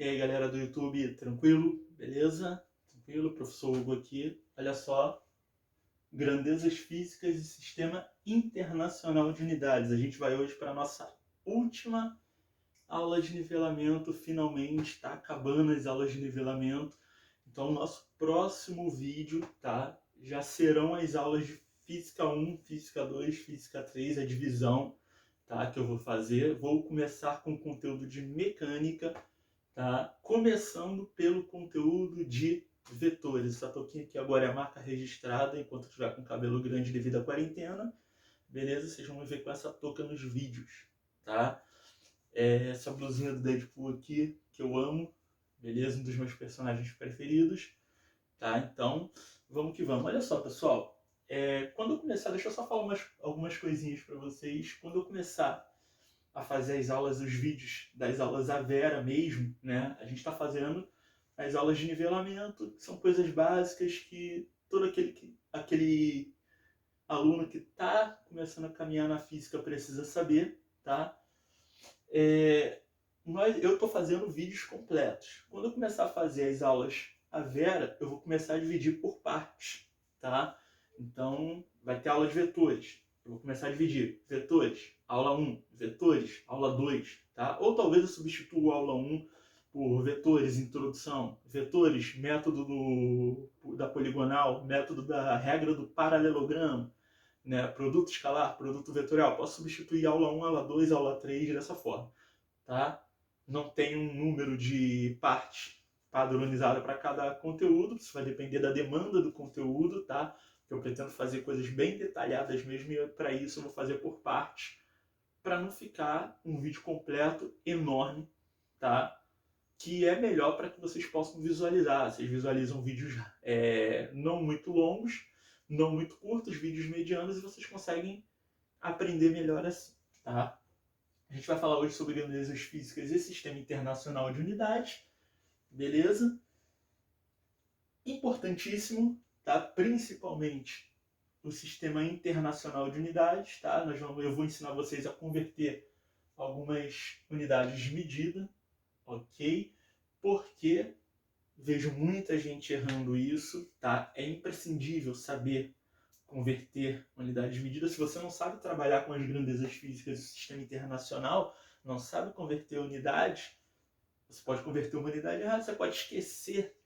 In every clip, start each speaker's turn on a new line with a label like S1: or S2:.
S1: E aí, galera do YouTube, tranquilo? Beleza? Tranquilo? Professor Hugo aqui. Olha só, grandezas físicas e sistema internacional de unidades. A gente vai hoje para a nossa última aula de nivelamento. Finalmente, está acabando as aulas de nivelamento. Então, o nosso próximo vídeo, tá? Já serão as aulas de Física 1, Física 2, Física 3, a divisão, tá? Que eu vou fazer. Vou começar com conteúdo de mecânica, tá? Começando pelo conteúdo de vetores. Essa touquinha aqui agora é a marca registrada, enquanto eu estiver com cabelo grande devido à quarentena. Beleza? Vocês vão me ver com essa touca nos vídeos, tá? Essa blusinha do Deadpool aqui, que eu amo, beleza? Um dos meus personagens preferidos, tá? Então, vamos que vamos. Olha só, pessoal. Quando eu começar, deixa eu só falar algumas coisinhas para vocês. Quando eu começar a fazer as aulas, os vídeos das aulas à Vera mesmo, né? A gente está fazendo as aulas de nivelamento, que são coisas básicas que todo aquele aluno que está começando a caminhar na física precisa saber, tá? Eu estou fazendo vídeos completos. Quando eu começar a fazer as aulas à Vera, eu vou começar a dividir por partes, tá? Então, vai ter aula de vetores. Eu vou começar a dividir vetores, aula 1, vetores, aula 2, tá? Ou talvez eu substitua a aula 1 por vetores, introdução, vetores, método da poligonal, método da regra do paralelogramo, né? Produto escalar, produto vetorial. Posso substituir aula 1, aula 2, aula 3 dessa forma, tá? Não tem um número de partes padronizado para cada conteúdo, isso vai depender da demanda do conteúdo, tá? Eu pretendo fazer coisas bem detalhadas mesmo, e para isso eu vou fazer por partes, para não ficar um vídeo completo enorme, tá? Que é melhor para que vocês possam visualizar. Vocês visualizam vídeos não muito longos, não muito curtos, vídeos medianos, e vocês conseguem aprender melhor assim, tá? A gente vai falar hoje sobre grandezas físicas e sistema internacional de unidades, beleza? Importantíssimo, tá? Principalmente o sistema internacional de unidades, tá? Eu vou ensinar vocês a converter algumas unidades de medida, ok? Porque vejo muita gente errando isso, tá? É imprescindível saber converter unidades de medida. Se você não sabe trabalhar com as grandezas físicas do sistema internacional, não sabe converter unidades, você pode converter uma unidade errada, você pode esquecer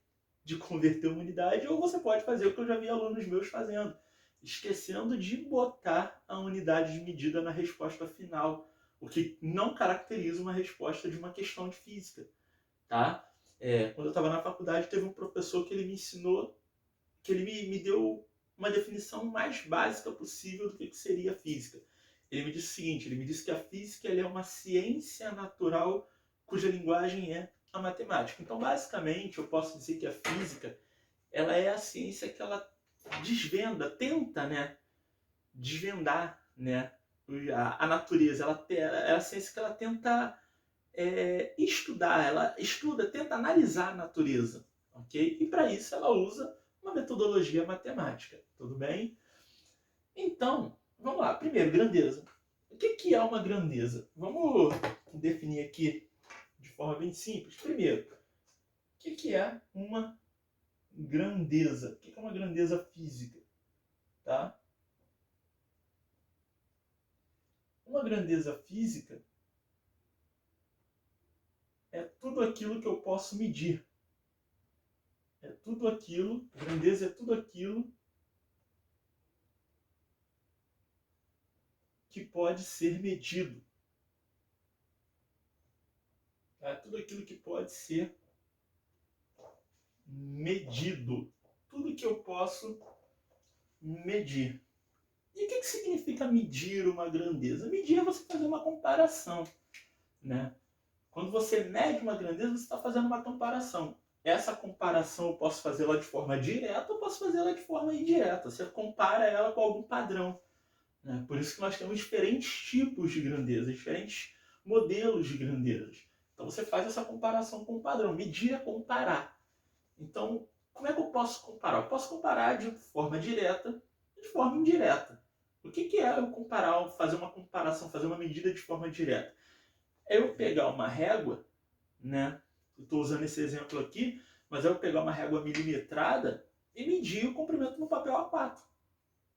S1: de converter uma unidade, ou você pode fazer o que eu já vi alunos meus fazendo, esquecendo de botar a unidade de medida na resposta final, o que não caracteriza uma resposta de uma questão de física, tá? Quando eu estava na faculdade, teve um professor que ele me ensinou, que ele me deu uma definição mais básica possível do que seria a física. Ele me disse o seguinte, ele me disse que a física é uma ciência natural cuja linguagem é a matemática. Então, basicamente, eu posso dizer que a física ela é a ciência que ela desvenda, tenta, né, desvendar, né, a natureza. Ela é a ciência que ela tenta estudar, ela estuda, tenta analisar a natureza, ok? E para isso ela usa uma metodologia matemática, tudo bem? Então, vamos lá. Primeiro, grandeza. O que é uma grandeza? Vamos definir aqui de forma bem simples. Primeiro, o que é uma grandeza? O que é uma grandeza física? Tá? Uma grandeza física é tudo aquilo que eu posso medir. É tudo aquilo, grandeza é tudo aquilo que pode ser medido. É tudo aquilo que pode ser medido. Tudo que eu posso medir. E o que significa medir uma grandeza? Medir é você fazer uma comparação, né? Quando você mede uma grandeza, você está fazendo uma comparação. Essa comparação eu posso fazê-la de forma direta ou posso fazê-la de forma indireta. Você compara ela com algum padrão, né? Por isso que nós temos diferentes tipos de grandeza, diferentes modelos de grandezas. Então você faz essa comparação com o padrão. Medir é comparar. Então, como é que eu posso comparar? Eu posso comparar de forma direta e de forma indireta. O que é eu comparar, fazer uma comparação, fazer uma medida de forma direta? É eu pegar uma régua, né, Eu estou usando esse exemplo aqui, mas eu vou pegar uma régua milimetrada e medir o comprimento no papel A4.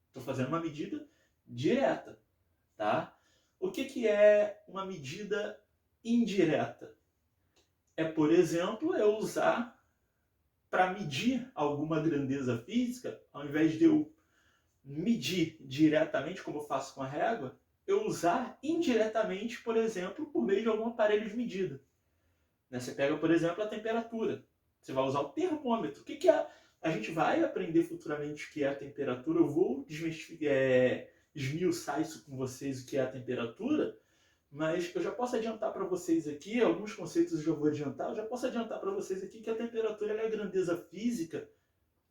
S1: Estou fazendo uma medida direta, tá? O que é uma medida indireta? É, por exemplo, eu usar para medir alguma grandeza física, ao invés de eu medir diretamente, como eu faço com a régua, eu usar indiretamente, por exemplo, por meio de algum aparelho de medida. Você pega, por exemplo, a temperatura. Você vai usar o termômetro. O que é? A gente vai aprender futuramente o que é a temperatura. Eu vou esmiuçar isso com vocês, o que é a temperatura. Mas eu já posso adiantar para vocês aqui, alguns conceitos eu já vou adiantar, eu já posso adiantar para vocês aqui que a temperatura é a grandeza física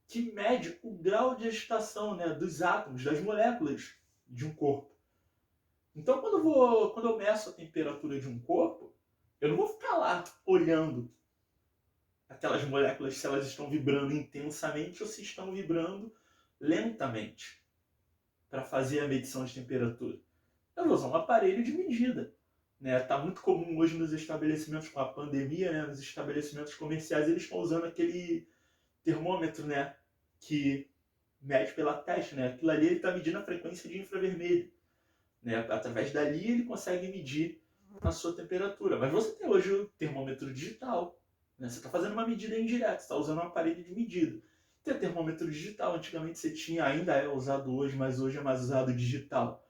S1: que mede o grau de agitação, né, dos átomos, das moléculas de um corpo. Então, quando eu meço a temperatura de um corpo, eu não vou ficar lá olhando aquelas moléculas se elas estão vibrando intensamente ou se estão vibrando lentamente para fazer a medição de temperatura. Eu vou usar um aparelho de medida. Tá muito comum hoje nos estabelecimentos, com a pandemia, né, nos estabelecimentos comerciais, eles estão usando aquele termômetro, né, que mede pela testa. Né? Aquilo ali ele está medindo a frequência de infravermelho. Né? Através dali ele consegue medir a sua temperatura. Mas você tem hoje o termômetro digital. Né? Você está fazendo uma medida indireta, você está usando um aparelho de medida. Tem o termômetro digital, antigamente você tinha, ainda é usado hoje, mas hoje é mais usado digital.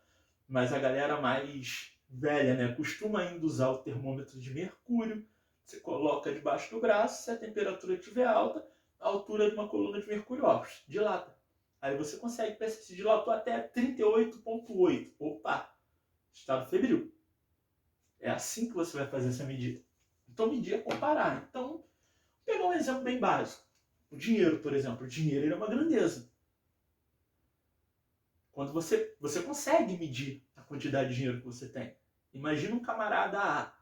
S1: Mas a galera mais velha, né, costuma ainda usar o termômetro de mercúrio. Você coloca debaixo do braço, se a temperatura estiver alta, a altura de uma coluna de mercúrio, ó, dilata. Aí você consegue perceber se dilatou até 38,8. Opa, estado febril. É assim que você vai fazer essa medida. Então, medir é comparar. Então, vou pegar um exemplo bem básico. O dinheiro, por exemplo. O dinheiro é uma grandeza. Quando você consegue medir a quantidade de dinheiro que você tem. Imagina um camarada A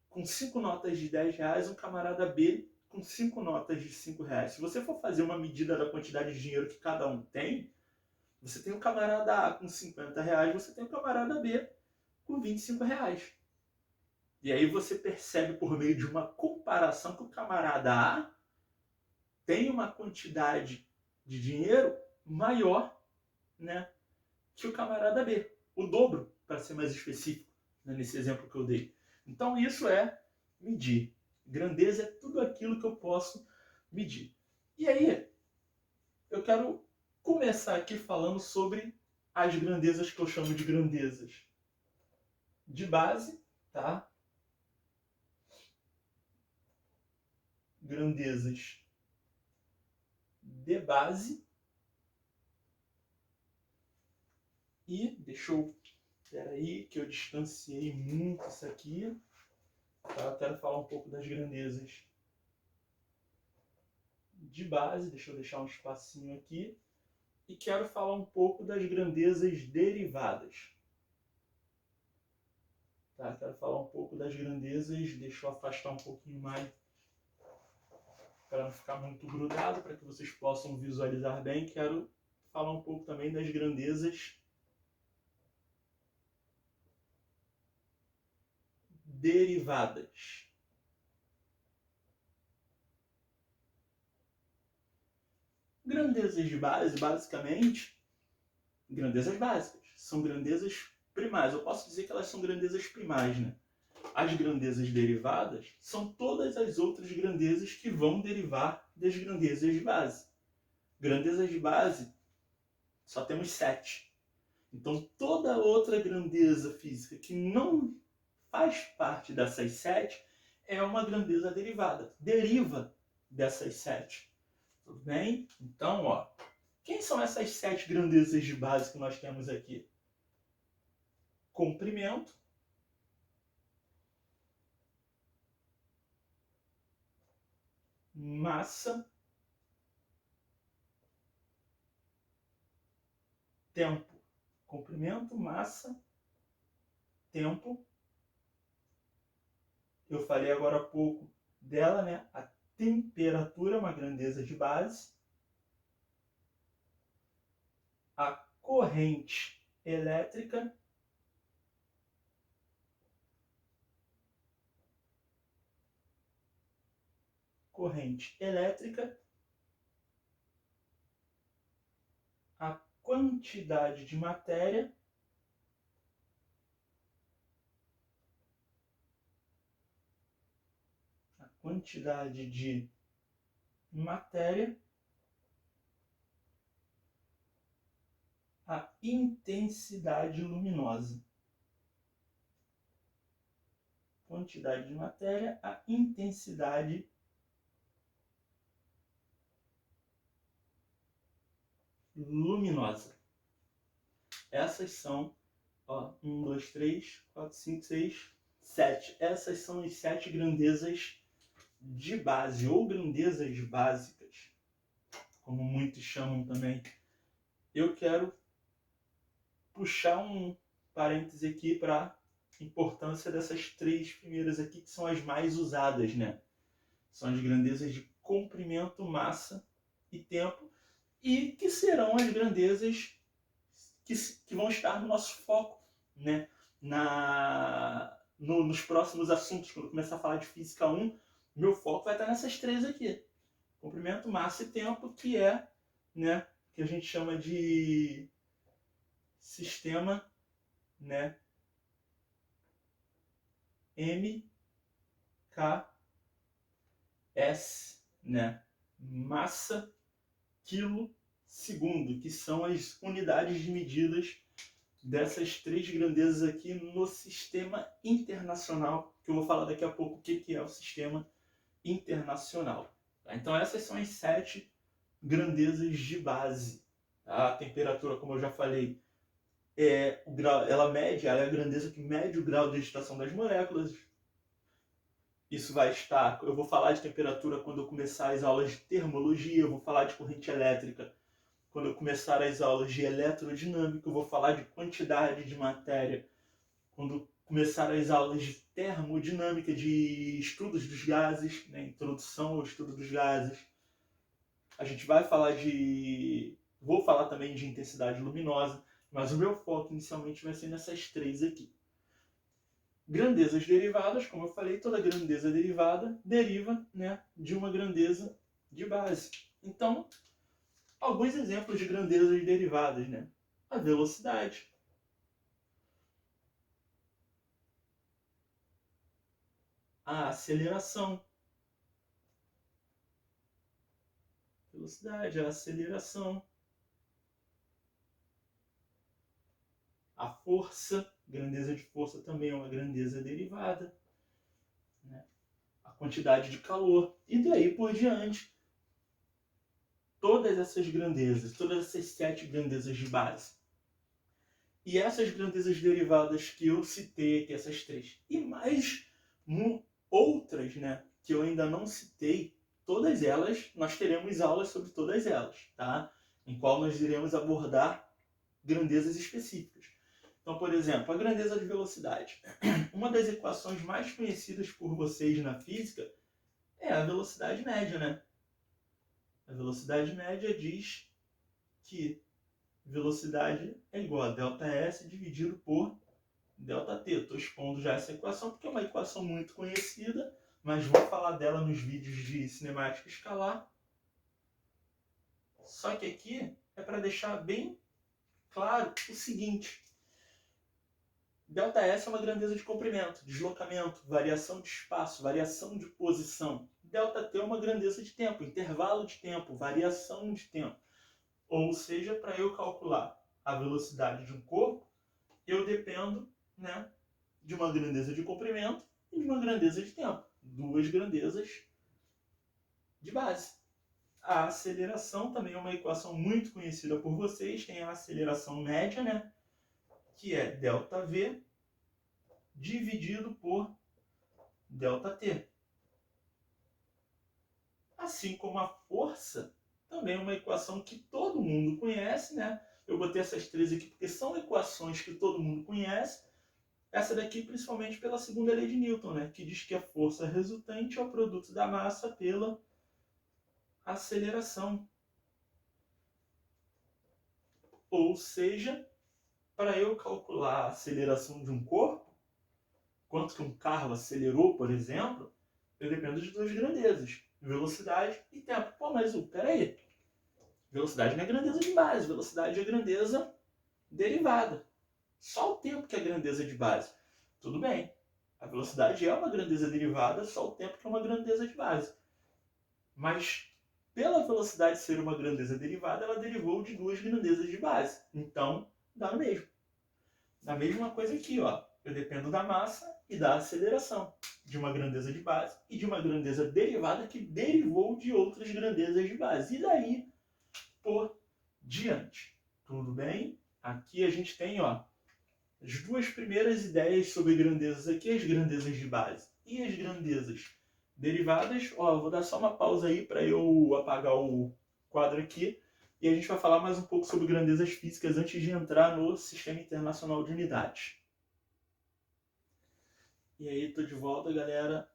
S1: com 5 notas de 10 reais, um camarada B com 5 notas de 5 reais. Se você for fazer uma medida da quantidade de dinheiro que cada um tem, você tem o camarada A com 50 reais, você tem o camarada B com 25 reais. E aí você percebe por meio de uma comparação que o camarada A tem uma quantidade de dinheiro maior, né, que o camarada B. O dobro, para ser mais específico, né, nesse exemplo que eu dei. Então isso é medir. Grandeza é tudo aquilo que eu posso medir. E aí, eu quero começar aqui falando sobre as grandezas que eu chamo de grandezas de base, tá? Grandezas de base. E deixa eu... Espera aí, que eu distanciei muito isso aqui. Tá? Eu quero falar um pouco das grandezas de base. Deixa eu deixar um espacinho aqui. E quero falar um pouco das grandezas derivadas. Tá? Quero falar um pouco das grandezas. Deixa eu afastar um pouquinho mais para não ficar muito grudado, para que vocês possam visualizar bem. Quero falar um pouco também das grandezas derivadas. Grandezas de base, basicamente, grandezas básicas. São grandezas primais. Eu posso dizer que elas são grandezas primais, né? As grandezas derivadas são todas as outras grandezas que vão derivar das grandezas de base. Grandezas de base, só temos 7. Então, toda outra grandeza física que não faz parte dessas 7 é uma grandeza derivada. Deriva dessas 7. Tudo bem? Então, ó, quem são essas 7 grandezas de base que nós temos aqui? Comprimento, massa, tempo. Comprimento, massa, tempo. Eu falei agora há pouco dela, né? A temperatura é uma grandeza de base. A corrente elétrica. corrente elétrica, a quantidade de matéria a intensidade luminosa. Quantidade de matéria, a intensidade luminosa. Essas são, 1, 2, 3, 4, 5, 6, 7. Essas são as 7 grandezas de base, ou grandezas básicas, como muitos chamam também. Eu quero puxar um parêntese aqui para a importância dessas 3 primeiras aqui, que são as mais usadas, né? São as grandezas de comprimento, massa e tempo, e que serão as grandezas que vão estar no nosso foco, né? Nos próximos assuntos, quando eu começar a falar de Física 1, meu foco vai estar nessas 3 aqui. Comprimento, massa e tempo, que é, né, que a gente chama de sistema, né, MKS, né, massa, quilo, segundo, que são as unidades de medidas dessas 3 grandezas aqui no sistema internacional, que eu vou falar daqui a pouco o que é o sistema internacional. Tá? Então essas são as 7 grandezas de base. Tá? A temperatura, como eu já falei, ela é a grandeza que mede o grau de agitação das moléculas. Isso vai estar... Eu vou falar de temperatura quando eu começar as aulas de termologia, eu vou falar de corrente elétrica quando eu começar as aulas de eletrodinâmica, eu vou falar de quantidade de matéria quando começar as aulas de termodinâmica, de estudos dos gases, né, introdução ao estudo dos gases. A gente vai falar vou falar também de intensidade luminosa, mas o meu foco inicialmente vai ser nessas 3 aqui. Grandezas derivadas, como eu falei, toda grandeza derivada deriva, né, de uma grandeza de base. Então, alguns exemplos de grandezas derivadas, né? A velocidade. A aceleração. Velocidade, a aceleração. A força, grandeza de força também é uma grandeza derivada. Né? A quantidade de calor. E daí por diante, todas essas grandezas, todas essas 7 grandezas de base. E essas grandezas derivadas que eu citei aqui, essas 3, e mais outras, né, que eu ainda não citei, todas elas, nós teremos aulas sobre todas elas, tá? Em qual nós iremos abordar grandezas específicas. Então, por exemplo, a grandeza de velocidade. Uma das equações mais conhecidas por vocês na física é a velocidade média, né? A velocidade média diz que velocidade é igual a ΔS dividido por ΔT. Estou expondo já essa equação porque é uma equação muito conhecida, mas vou falar dela nos vídeos de cinemática escalar. Só que aqui é para deixar bem claro o seguinte: ΔS é uma grandeza de comprimento, deslocamento, variação de espaço, variação de posição. ΔT é uma grandeza de tempo, intervalo de tempo, variação de tempo. Ou seja, para eu calcular a velocidade de um corpo, eu dependo, né, de uma grandeza de comprimento e de uma grandeza de tempo. 2 grandezas de base. A aceleração também é uma equação muito conhecida por vocês. Tem a aceleração média, né, que é ΔV dividido por ΔT. Assim como a força, também é uma equação que todo mundo conhece, né? Eu botei essas 3 aqui porque são equações que todo mundo conhece. Essa daqui principalmente pela segunda lei de Newton, né? Que diz que a força resultante é o produto da massa pela aceleração. Ou seja, para eu calcular a aceleração de um corpo, quanto que um carro acelerou, por exemplo, eu dependo de 2 grandezas. velocidade e tempo. Pô, mas peraí, velocidade não é grandeza de base, velocidade é grandeza derivada. Só o tempo que é grandeza de base. Tudo bem, a velocidade é uma grandeza derivada, só o tempo que é uma grandeza de base. Mas, pela velocidade ser uma grandeza derivada, ela derivou de duas grandezas de base. Então, dá no mesmo. A mesma coisa aqui, ó. Eu dependo da massa e da aceleração, de uma grandeza de base e de uma grandeza derivada que derivou de outras grandezas de base. E daí por diante. Tudo bem? Aqui a gente tem, ó, as duas primeiras ideias sobre grandezas aqui, as grandezas de base e as grandezas derivadas. Ó, eu vou dar só uma pausa aí para eu apagar o quadro aqui e a gente vai falar mais um pouco sobre grandezas físicas antes de entrar no Sistema Internacional de Unidades. E aí, tô de volta, galera.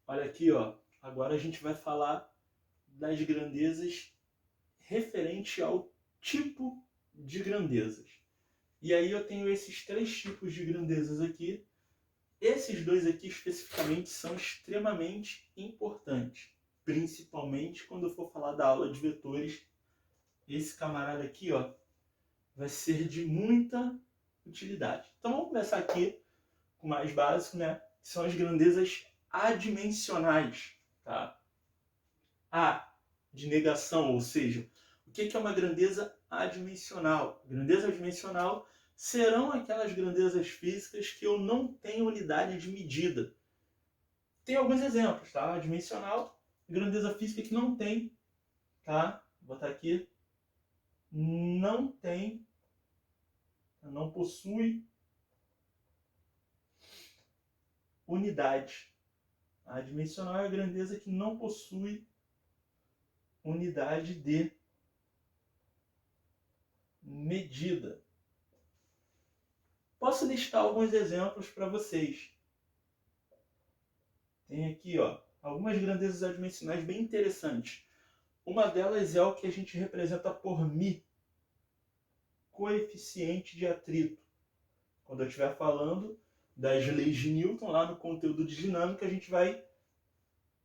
S1: Olha aqui, ó. Agora a gente vai falar das grandezas referente ao tipo de grandezas. E aí eu tenho esses três tipos de grandezas aqui. Esses dois aqui especificamente são extremamente importantes, principalmente quando eu for falar da aula de vetores. Esse camarada aqui, ó, vai ser de muita utilidade. Então vamos começar aqui com o mais básico, né? Que são as grandezas adimensionais, tá? A de negação, ou seja, o que é uma grandeza adimensional? Grandeza adimensional serão aquelas grandezas físicas que eu não tenho unidade de medida. Tem alguns exemplos, tá? Adimensional, grandeza física que não tem, tá? Vou botar aqui, não tem, não possui unidade. A adimensional é a grandeza que não possui unidade de medida. Posso listar alguns exemplos para vocês. Tem aqui, ó, algumas grandezas adimensionais bem interessantes. Uma delas é o que a gente representa por μ, coeficiente de atrito. Quando eu estiver falando das leis de Newton, lá no conteúdo de dinâmica, a gente vai...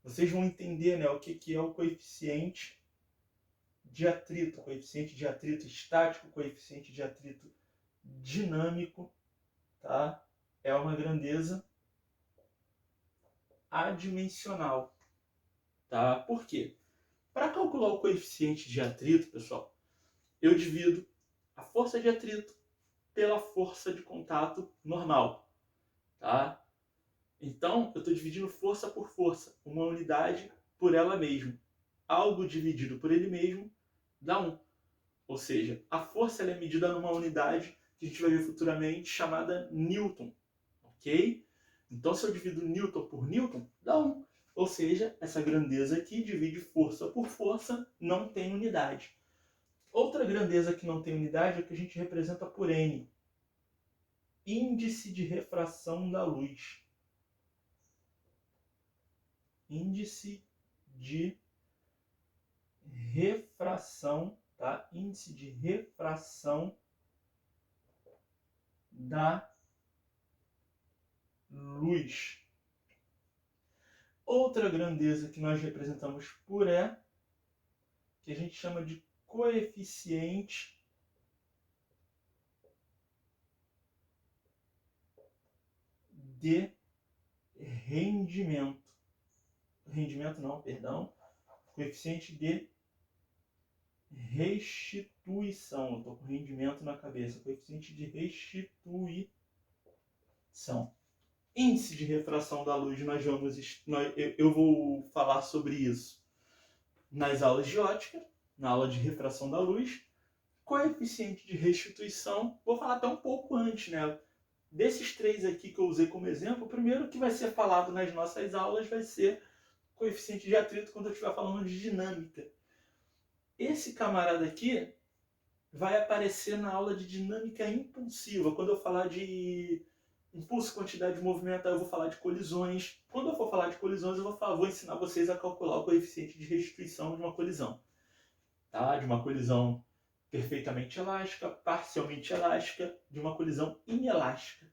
S1: Vocês vão entender, né, o que é o coeficiente de atrito. Coeficiente de atrito estático, coeficiente de atrito dinâmico, tá? É uma grandeza adimensional, tá? Por quê? Para calcular o coeficiente de atrito, pessoal, eu divido a força de atrito pela força de contato normal, tá? Então, eu estou dividindo força por força, uma unidade por ela mesma. Algo dividido por ele mesmo dá 1. Ou seja, a força ela é medida numa unidade que a gente vai ver futuramente chamada Newton, ok? Então, se eu divido Newton por Newton, dá 1. Ou seja, essa grandeza aqui divide força por força, não tem unidade. Outra grandeza que não tem unidade é o que a gente representa por N. Índice de refração da luz. Índice de refração, tá? Índice de refração da luz. Outra grandeza que nós representamos por E, que a gente chama de coeficiente de rendimento. Rendimento não, perdão. Coeficiente de restituição. Eu estou com rendimento na cabeça. Coeficiente de restituição. Índice de refração da luz, eu vou falar sobre isso nas aulas de ótica, na aula de refração da luz. Coeficiente de restituição, vou falar até um pouco antes, né? Desses três aqui que eu usei como exemplo, o primeiro que vai ser falado nas nossas aulas vai ser coeficiente de atrito quando eu estiver falando de dinâmica. Esse camarada aqui vai aparecer na aula de dinâmica impulsiva. Quando eu falar de impulso, quantidade de movimento, eu vou falar de colisões. Quando eu for falar de colisões, eu vou ensinar vocês a calcular o coeficiente de restituição de uma colisão. Tá? De uma colisão perfeitamente elástica, parcialmente elástica, de uma colisão inelástica.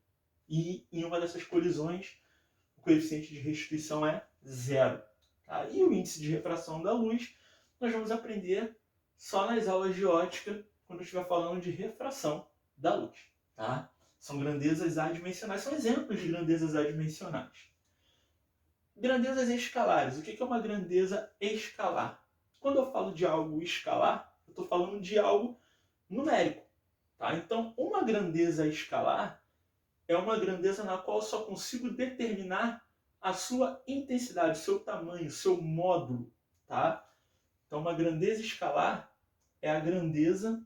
S1: E em uma dessas colisões, o coeficiente de restituição é 0. Tá? E o índice de refração da luz nós vamos aprender só nas aulas de ótica, quando eu estiver falando de refração da luz. Tá? São grandezas adimensionais, são exemplos de grandezas adimensionais. Grandezas escalares. O que é uma grandeza escalar? Quando eu falo de algo escalar, eu estou falando de algo numérico. Tá? Então, uma grandeza escalar é uma grandeza na qual eu só consigo determinar a sua intensidade, o seu tamanho, o seu módulo. Tá? Então, uma grandeza escalar é a grandeza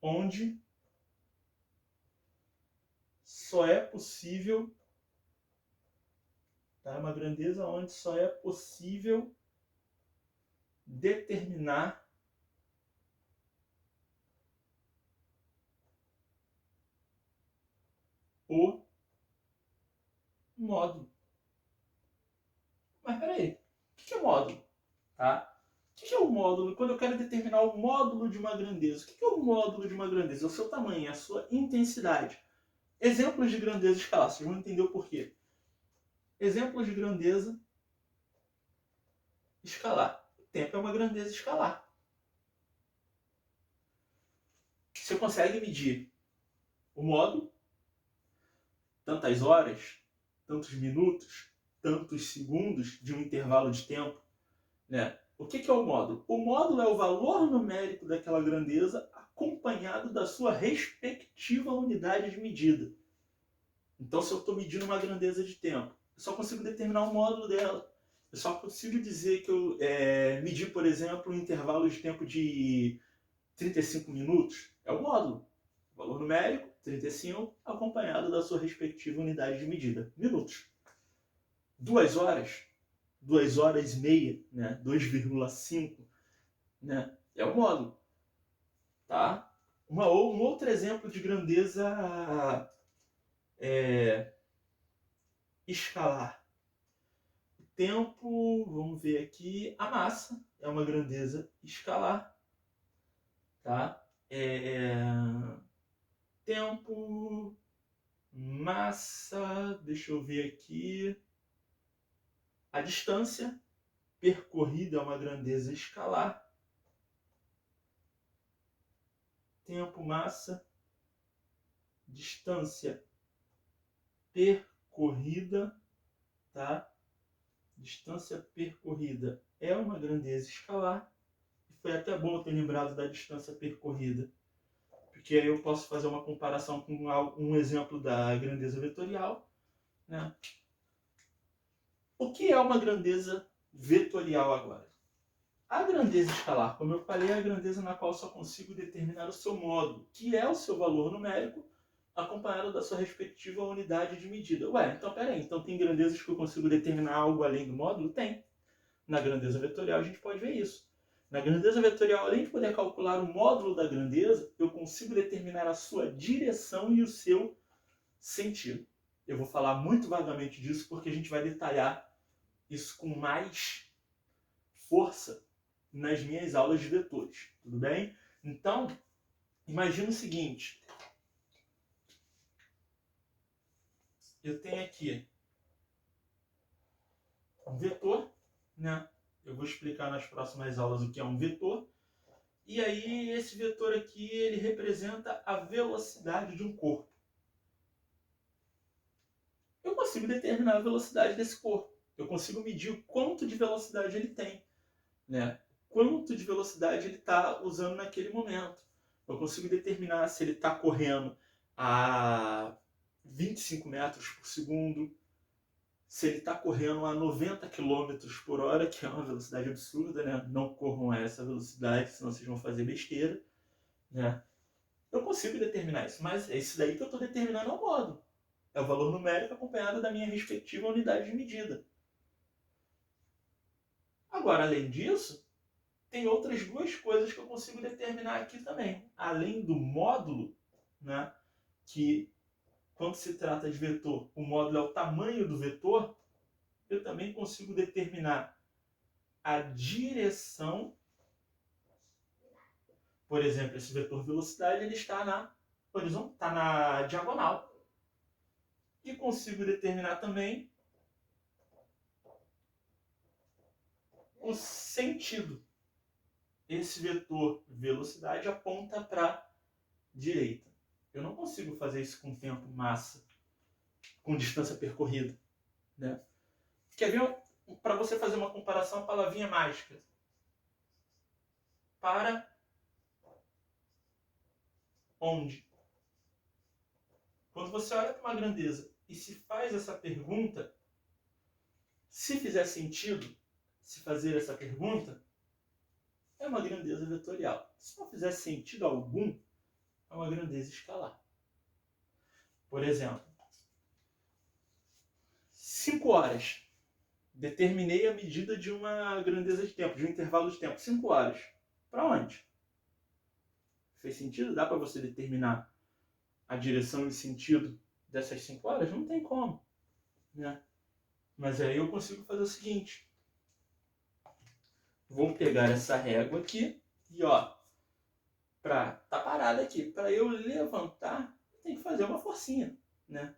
S1: onde só é possível, tá? Uma grandeza onde só é possível determinar o módulo. Mas peraí, o que é módulo? Tá? O que é o módulo? Quando eu quero determinar o módulo de uma grandeza, o que é o módulo de uma grandeza? É o seu tamanho, a sua intensidade. Exemplos de grandeza escalar, vocês vão entender o porquê. Exemplos de grandeza escalar. O tempo é uma grandeza escalar. Você consegue medir o módulo, tantas horas, tantos minutos, tantos segundos de um intervalo de tempo, né? O que é o módulo? O módulo é o valor numérico daquela grandeza acompanhado da sua respectiva unidade de medida. Então, se eu estou medindo uma grandeza de tempo, eu só consigo determinar o módulo dela. Eu só consigo dizer que eu medi, por exemplo, um intervalo de tempo de 35 minutos. É o módulo. Valor numérico, 35, acompanhado da sua respectiva unidade de medida. Minutos. 2 horas, 2 horas e meia, né? 2,5, né? É o módulo. Tá? Um outro exemplo de grandeza escalar. O tempo, vamos ver aqui, a massa é uma grandeza escalar. Tá? Tempo, massa, deixa eu ver aqui. A distância percorrida é uma grandeza escalar. Tempo, massa, distância percorrida, tá? Distância percorrida é uma grandeza escalar. E foi até bom eu ter lembrado da distância percorrida, porque aí eu posso fazer uma comparação com um exemplo da grandeza vetorial, né? O que é uma grandeza vetorial agora? A grandeza escalar, como eu falei, é a grandeza na qual eu só consigo determinar o seu módulo, que é o seu valor numérico, acompanhado da sua respectiva unidade de medida. Ué, então peraí, então tem grandezas que eu consigo determinar algo além do módulo? Tem. Na grandeza vetorial a gente pode ver isso. Na grandeza vetorial, além de poder calcular o módulo da grandeza, eu consigo determinar a sua direção e o seu sentido. Eu vou falar muito vagamente disso porque a gente vai detalhar isso com mais força nas minhas aulas de vetores, tudo bem? Então, imagina o seguinte. Eu tenho aqui um vetor, né? Eu vou explicar nas próximas aulas o que é um vetor. E aí, esse vetor aqui, ele representa a velocidade de um corpo. Eu consigo determinar a velocidade desse corpo. Eu consigo medir o quanto de velocidade ele tem, né? Quanto de velocidade ele está usando naquele momento. Eu consigo determinar se ele está correndo a 25 metros por segundo, se ele está correndo a 90 km por hora, que é uma velocidade absurda, né? Não corram a essa velocidade, senão vocês vão fazer besteira, né? Eu consigo determinar isso, mas é isso daí que eu estou determinando ao modo. É o valor numérico acompanhado da minha respectiva unidade de medida. Agora, além disso, tem outras duas coisas que eu consigo determinar aqui também. Além do módulo, né, que quando se trata de vetor, o módulo é o tamanho do vetor, eu também consigo determinar a direção. Por exemplo, esse vetor velocidade ele está na horizontal, está na diagonal. E consigo determinar também o sentido. Esse vetor velocidade aponta para a direita. Eu não consigo fazer isso com tempo, massa, com distância percorrida, né? Quer ver, para você fazer uma comparação, a palavrinha mágica? Para onde? Quando você olha para uma grandeza e se faz essa pergunta, se fizer sentido se fazer essa pergunta, é uma grandeza vetorial. Se não fizer sentido algum, é uma grandeza escalar. Por exemplo, 5 horas. Determinei a medida de uma grandeza de tempo, de um intervalo de tempo. 5 horas. Para onde? Fez sentido? Dá para você determinar a direção e o sentido dessas 5 horas? Não tem como, né? Mas aí eu consigo fazer o seguinte. Vou pegar essa régua aqui e, ó, tá parada aqui. Para eu levantar, tem que fazer uma forcinha, né?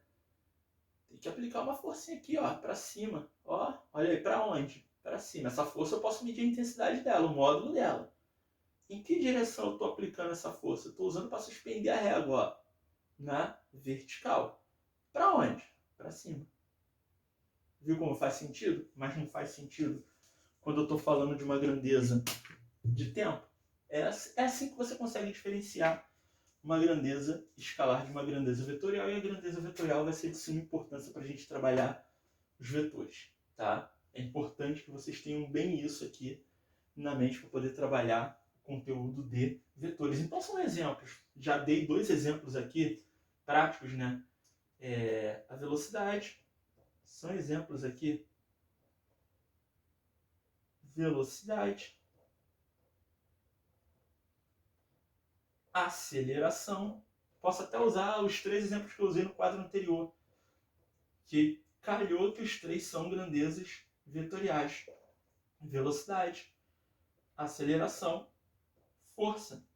S1: Tem que aplicar uma forcinha aqui, ó, para cima. Ó, olha aí, para onde? Para cima. Essa força eu posso medir a intensidade dela, o módulo dela. Em que direção eu estou aplicando essa força? Eu estou usando para suspender a régua, ó, na vertical. Para onde? Para cima. Viu como faz sentido? Mas não faz sentido quando eu estou falando de uma grandeza de tempo. É assim que você consegue diferenciar uma grandeza escalar de uma grandeza vetorial, e a grandeza vetorial vai ser de suma importância para a gente trabalhar os vetores, tá? É importante que vocês tenham bem isso aqui na mente para poder trabalhar o conteúdo de vetores. Então são exemplos. Já dei 2 exemplos aqui práticos, né? A velocidade, são exemplos aqui. Velocidade, aceleração. Posso até usar os 3 exemplos que eu usei no quadro anterior, que calhou que os 3 são grandezas vetoriais. Velocidade, aceleração, força.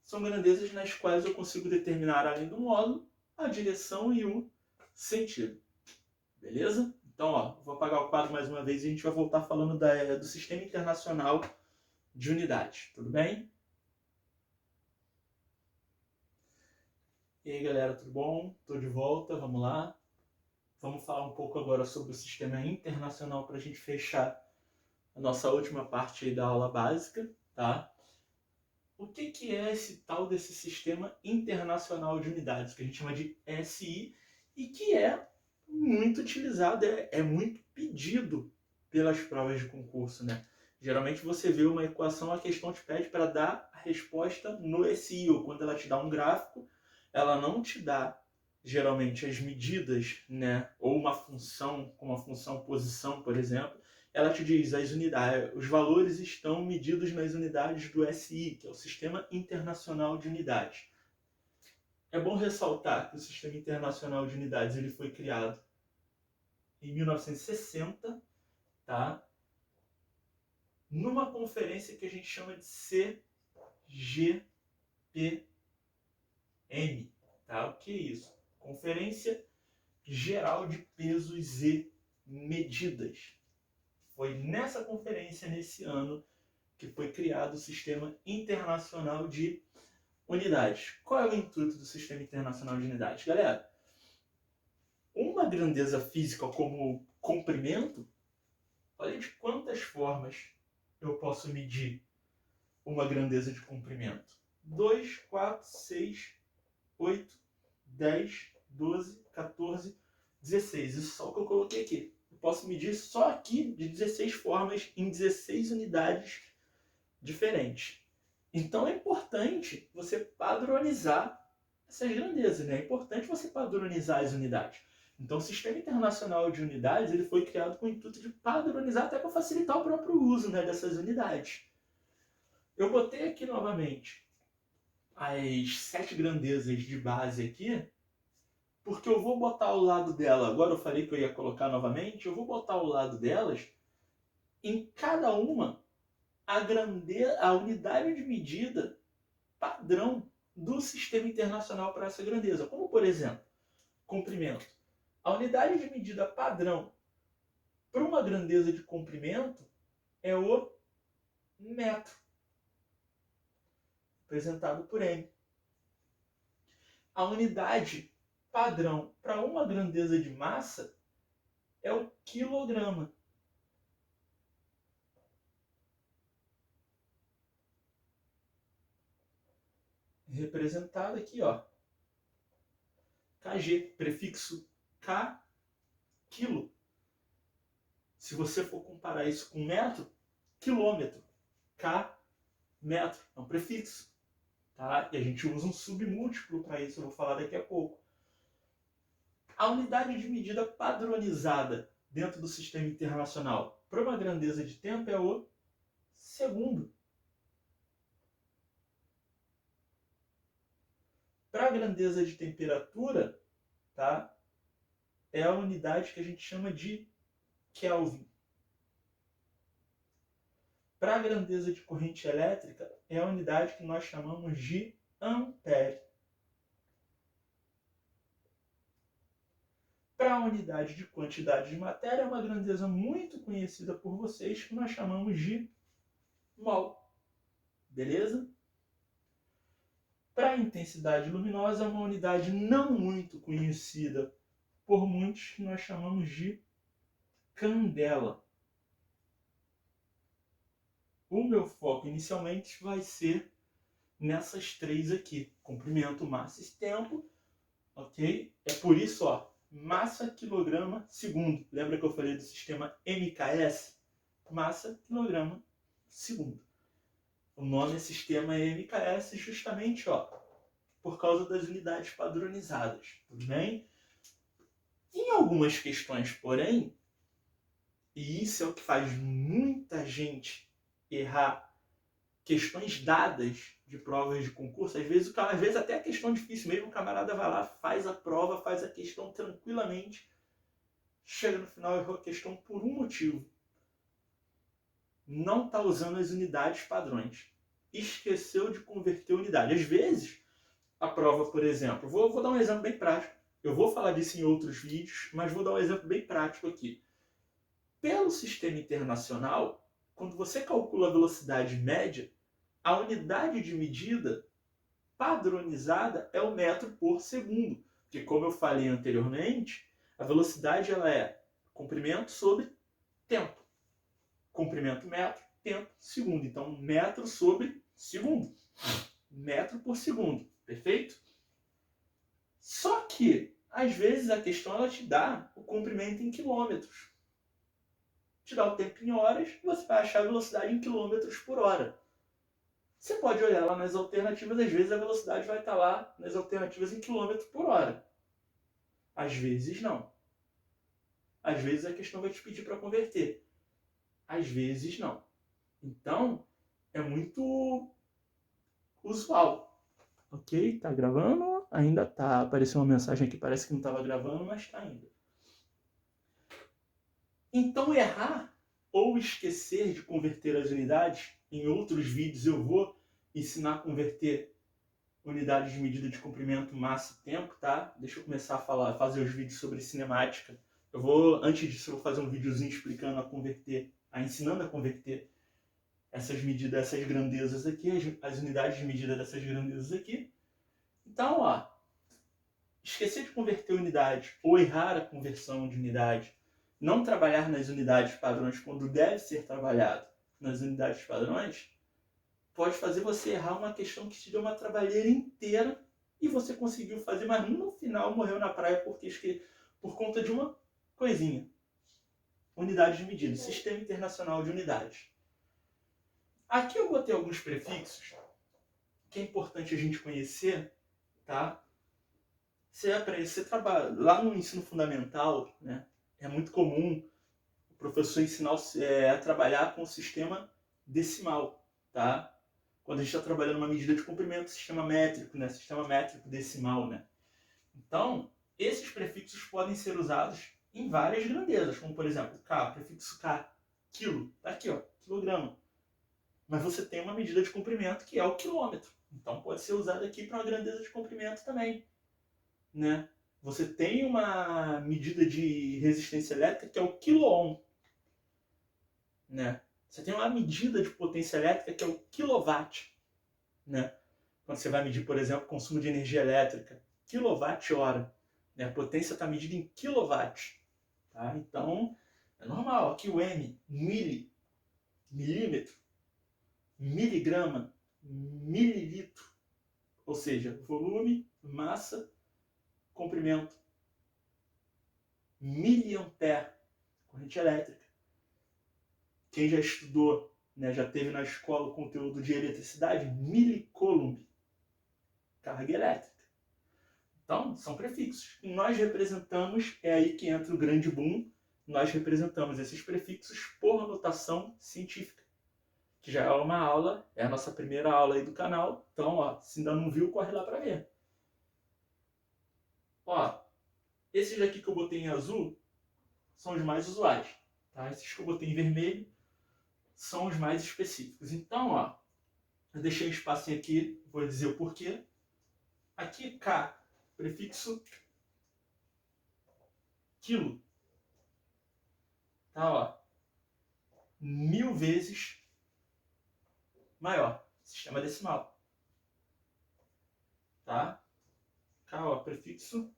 S1: São grandezas nas quais eu consigo determinar, além do módulo, a direção e o sentido. Beleza? Então, ó, vou apagar o quadro mais uma vez e a gente vai voltar falando do Sistema Internacional de Unidades. Tudo bem? E aí, galera, tudo bom? Estou de volta, vamos lá. Vamos falar um pouco agora sobre o Sistema Internacional para a gente fechar a nossa última parte aí da aula básica, tá? O que é esse tal desse Sistema Internacional de Unidades, que a gente chama de SI, e que é muito utilizado, é muito pedido pelas provas de concurso, né? Geralmente você vê uma equação, a questão te pede para dar a resposta no SI, ou quando ela te dá um gráfico, ela não te dá geralmente as medidas, né? Ou uma função, como a função posição, por exemplo, ela te diz as unidades, os valores estão medidos nas unidades do SI, que é o Sistema Internacional de Unidades. É bom ressaltar que o Sistema Internacional de Unidades ele foi criado em 1960, tá? Numa conferência que a gente chama de CGPM, tá? O que é isso? Conferência Geral de Pesos e Medidas. Foi nessa conferência, nesse ano, que foi criado o Sistema Internacional de Unidades. Qual é o intuito do Sistema Internacional de Unidades? Galera, uma grandeza física como comprimento, olha de quantas formas eu posso medir uma grandeza de comprimento. 2, 4, 6, 8, 10, 12, 14, 16. Isso só o que eu coloquei aqui. Eu posso medir só aqui de 16 formas em 16 unidades diferentes. Então é importante você padronizar essas grandezas, né? É importante você padronizar as unidades. Então o Sistema Internacional de Unidades ele foi criado com o intuito de padronizar até para facilitar o próprio uso, né, dessas unidades. Eu botei aqui novamente as 7 grandezas de base aqui, porque eu vou botar ao lado dela, agora eu falei que eu ia colocar novamente, eu vou botar ao lado delas, em cada uma, a unidade de medida padrão do Sistema Internacional para essa grandeza. Como, por exemplo, comprimento. A unidade de medida padrão para uma grandeza de comprimento é o metro, representado por M. A unidade padrão para uma grandeza de massa é o quilograma. Representado aqui, ó, kg, prefixo K, quilo. Se você for comparar isso com metro, quilômetro, K, metro, é um prefixo. Tá? E a gente usa um submúltiplo para isso, eu vou falar daqui a pouco. A unidade de medida padronizada dentro do sistema internacional para uma grandeza de tempo é o segundo. Para a grandeza de temperatura, tá? É a unidade que a gente chama de Kelvin. Para a grandeza de corrente elétrica, é a unidade que nós chamamos de ampere. Para a unidade de quantidade de matéria, é uma grandeza muito conhecida por vocês, que nós chamamos de mol. Beleza? Para a intensidade luminosa, é uma unidade não muito conhecida por muitos, que nós chamamos de candela. O meu foco inicialmente vai ser nessas três aqui: comprimento, massa e tempo, ok? É por isso, ó, massa quilograma segundo. Lembra que eu falei do sistema MKS? Massa quilograma segundo. O nome é sistema MKS justamente, ó, por causa das unidades padronizadas, tudo bem? Em algumas questões, porém, e isso é o que faz muita gente errar questões dadas de provas de concurso, às vezes até a questão difícil mesmo, o camarada vai lá, faz a prova, faz a questão tranquilamente, chega no final e errou a questão por um motivo: não está usando as unidades padrões, esqueceu de converter unidade. Às vezes, a prova, por exemplo, vou dar um exemplo bem prático, eu vou falar disso em outros vídeos, mas vou dar um exemplo bem prático aqui. Pelo sistema internacional, quando você calcula a velocidade média, a unidade de medida padronizada é o metro por segundo. Porque, como eu falei anteriormente, a velocidade ela é comprimento sobre tempo. Comprimento metro, tempo segundo. Então, metro sobre segundo. Metro por segundo. Perfeito? Só que, às vezes, a questão ela te dá o comprimento em quilômetros. Te dá o tempo em horas e você vai achar a velocidade em quilômetros por hora. Você pode olhar lá nas alternativas, às vezes a velocidade vai estar lá nas alternativas em quilômetro por hora. Às vezes não. Às vezes a questão vai te pedir para converter. Às vezes não. Então, é muito usual. Ok? Tá gravando? Ainda tá. Apareceu uma mensagem aqui, parece que não estava gravando, mas tá ainda. Então, errar ou esquecer de converter as unidades, em outros vídeos eu vou ensinar a converter unidades de medida de comprimento, massa e tempo, tá? Deixa eu começar a fazer os vídeos sobre cinemática. Antes disso, eu vou fazer um videozinho explicando ensinando a converter essas medidas, essas grandezas aqui, as unidades de medida dessas grandezas aqui. Então, ó, esquecer de converter unidade ou errar a conversão de unidade, não trabalhar nas unidades padrões quando deve ser trabalhado nas unidades padrões, pode fazer você errar uma questão que te deu uma trabalheira inteira e você conseguiu fazer, mas no final morreu na praia por conta de uma coisinha. Unidade de medida, Sistema Internacional de Unidades. Aqui eu botei alguns prefixos que é importante a gente conhecer, tá? Você trabalha lá no ensino fundamental, né? É muito comum o professor ensinar a trabalhar com o sistema decimal, tá? Quando a gente está trabalhando uma medida de comprimento, sistema métrico, né? Sistema métrico decimal, né? Então, esses prefixos podem ser usados em várias grandezas, como por exemplo, K, prefixo K, quilo, tá aqui, ó, quilograma. Mas você tem uma medida de comprimento que é o quilômetro. Então pode ser usado aqui para uma grandeza de comprimento também, né? você tem uma medida de resistência elétrica que é o quiloohm, né? Você tem uma medida de potência elétrica que é o quilowatt, né? Quando você vai medir, por exemplo, o consumo de energia elétrica, quilowatt-hora, né? A potência está medida em quilowatt, tá? Então, é normal. Aqui o M, milímetro, miligrama, mililitro, ou seja, volume, massa, comprimento. Miliampere, corrente elétrica. Quem já estudou, né, já teve na escola o conteúdo de eletricidade, milicoulomb, carga elétrica. Então, são prefixos. E nós representamos, é aí que entra o grande boom, nós representamos esses prefixos por notação científica, que já é uma aula, é a nossa primeira aula aí do canal. Então, ó, se ainda não viu, corre lá para ver. Ó, esses aqui que eu botei em azul são os mais usuais, tá? Esses que eu botei em vermelho são os mais específicos. Então, ó, eu deixei um espacinho aqui, vou dizer o porquê. Aqui, K, prefixo quilo. Tá, ó, 1000 vezes maior. Sistema decimal. Tá? K, ó, prefixo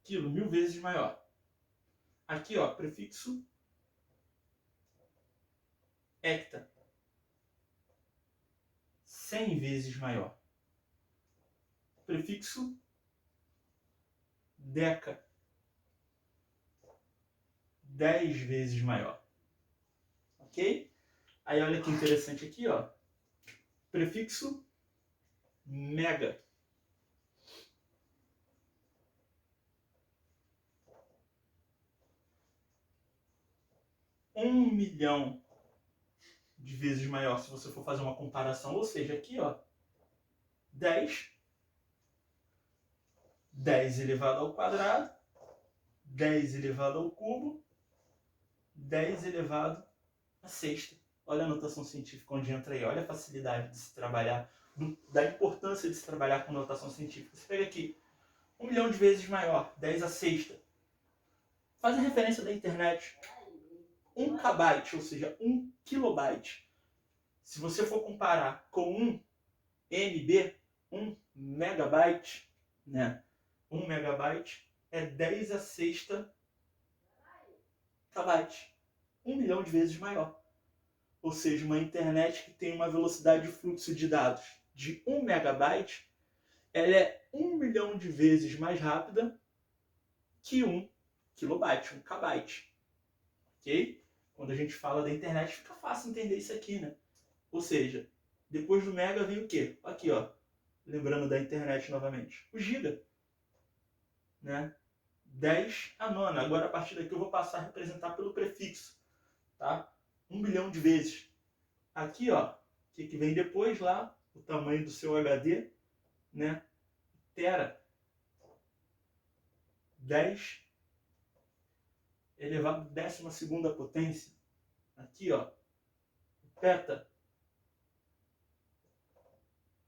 S1: quilo, 1000 vezes maior. Aqui, ó, prefixo hecta, 100 vezes maior. Prefixo deca, 10 vezes maior. Ok? Aí olha que interessante aqui, ó. Prefixo mega, 1 milhão de vezes maior, se você for fazer uma comparação. Ou seja, aqui, ó, 10 elevado ao quadrado, 10 elevado ao cubo, 10 elevado à sexta. Olha a notação científica onde entra aí. Olha a facilidade de se trabalhar, da importância de se trabalhar com notação científica. Você pega aqui, 1 milhão de vezes maior, 10 à sexta. Faz a referência da internet. 1 kbyte, ou seja, 1 kilobyte. Se você for comparar com 1 MB, 1 megabyte, né? 1 megabyte é 10 à sexta kbyte. 1 milhão de vezes maior. Ou seja, uma internet que tem uma velocidade de fluxo de dados de 1 megabyte, ela é 1 milhão de vezes mais rápida que 1 kilobyte, 1 kbyte. Ok? Quando a gente fala da internet, fica fácil entender isso aqui, né? Ou seja, depois do mega vem o quê? Aqui, ó. Lembrando da internet novamente. O giga. Né? 10 à nona. Agora, a partir daqui, eu vou passar a representar pelo prefixo. Tá? 1 bilhão de vezes. Aqui, ó. O que vem depois lá? O tamanho do seu HD. Né? Tera. 10 elevado à 12ª potência. Aqui, ó. Peta.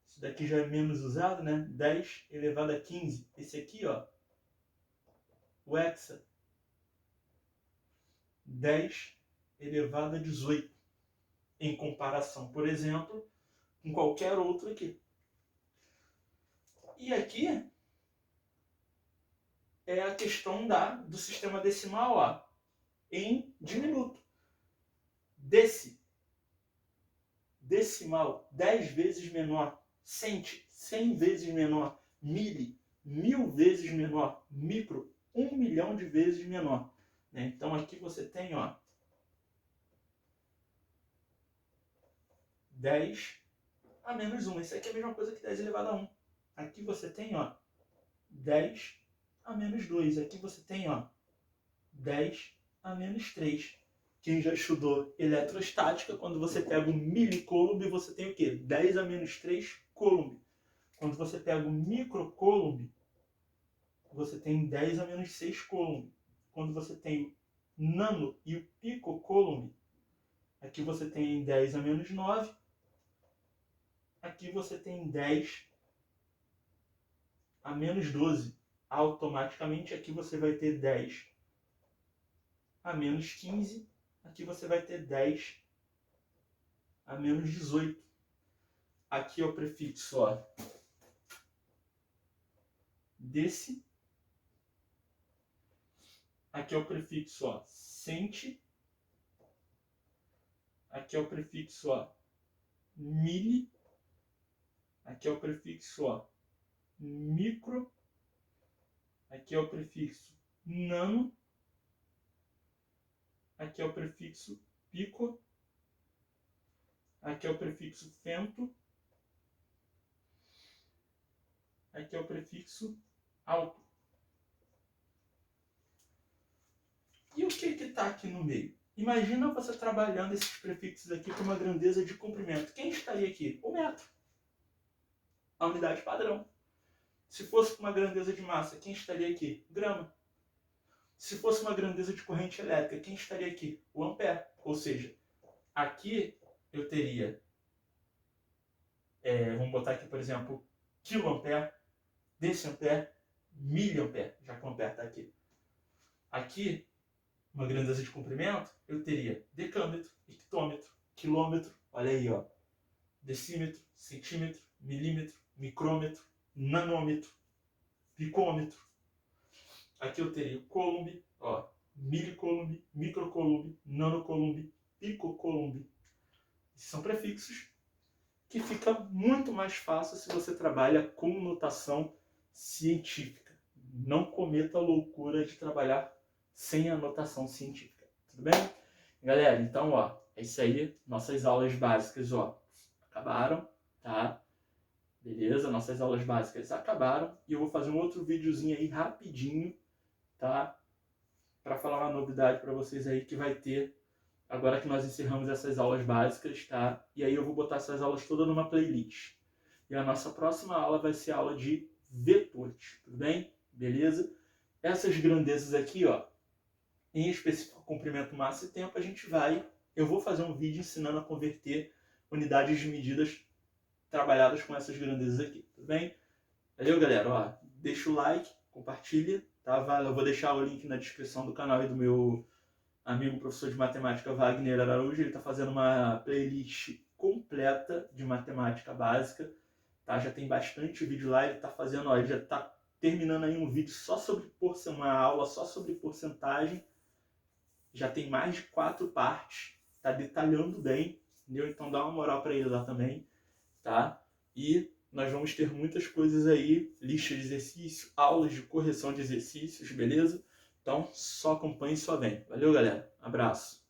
S1: Isso daqui já é menos usado, né? 10 elevado a 15. Esse aqui, ó. O hexa. 10 elevado a 18. Em comparação, por exemplo, com qualquer outro aqui. E aqui é a questão do sistema decimal, ó, em diminuto. Decimal, 10 vezes menor. Centi, 100 vezes menor. Mili, 1000 vezes menor. Micro, 1 milhão de vezes menor. Então aqui você tem, ó, 10 a menos 1. Isso aqui é a mesma coisa que 10 elevado a 1. Aqui você tem, ó, 10 a menos 2. Aqui você tem, ó, 10 a menos 3. Quem já estudou eletrostática, quando você pega o milicoulomb, você tem o quê? 10 a menos 3 coulomb. Quando você pega o microcoulomb, você tem 10 a menos 6 coulomb. Quando você tem o nano e o picocoulomb, aqui você tem 10 a menos 9 aqui você tem 10 a menos 12. Automaticamente aqui você vai ter 10 a menos 15. Aqui você vai ter 10 a menos 18. Aqui é o prefixo, ó, desse. Aqui é o prefixo, ó, centi. Aqui é o prefixo, ó, mili. Aqui é o prefixo, ó, micro. Aqui é o prefixo nano. Aqui é o prefixo pico. Aqui é o prefixo femto. Aqui é o prefixo alto. E o que está aqui no meio? Imagina você trabalhando esses prefixos aqui com uma grandeza de comprimento. Quem estaria aqui? O metro. A unidade padrão. Se fosse com uma grandeza de massa, quem estaria aqui? Grama. Se fosse uma grandeza de corrente elétrica, quem estaria aqui? O ampere. Ou seja, aqui eu teria, vamos botar aqui, por exemplo, quiloampere, deciampere, miliampere, já que o ampere está aqui. Aqui, uma grandeza de comprimento, eu teria decâmetro, hectômetro, quilômetro, olha aí, ó, decímetro, centímetro, milímetro, micrômetro, nanômetro, picômetro. Aqui eu teria coulomb, ó, milicoulomb, microcoulomb, nanocoulomb, picocoulomb. São prefixos que fica muito mais fácil se você trabalha com notação científica. Não cometa a loucura de trabalhar sem a notação científica. Tudo bem? Galera, então, ó, é isso aí. Nossas aulas básicas, ó, acabaram, tá? Beleza? Nossas aulas básicas acabaram. E eu vou fazer um outro videozinho aí rapidinho, tá? Para falar uma novidade para vocês aí que vai ter agora que nós encerramos essas aulas básicas, tá? E aí eu vou botar essas aulas todas numa playlist. E a nossa próxima aula vai ser a aula de vetores, tudo bem? Beleza? Essas grandezas aqui, ó, em específico comprimento, massa e tempo, eu vou fazer um vídeo ensinando a converter unidades de medidas trabalhadas com essas grandezas aqui, tudo bem? Valeu, galera, ó, deixa o like, compartilha, tá? Eu vou deixar o link na descrição do canal e do meu amigo professor de matemática Wagner Araújo. Ele está fazendo uma playlist completa de matemática básica, tá? Já tem bastante vídeo lá, ele está fazendo, ó, ele já está terminando aí um vídeo só sobre uma aula só sobre porcentagem, já tem mais de 4 partes, está detalhando bem, entendeu? Então dá uma moral para ele lá também, tá? E nós vamos ter muitas coisas aí, lista de exercício, aulas de correção de exercícios, beleza? Então, só acompanhe e só vem. Valeu, galera. Abraço.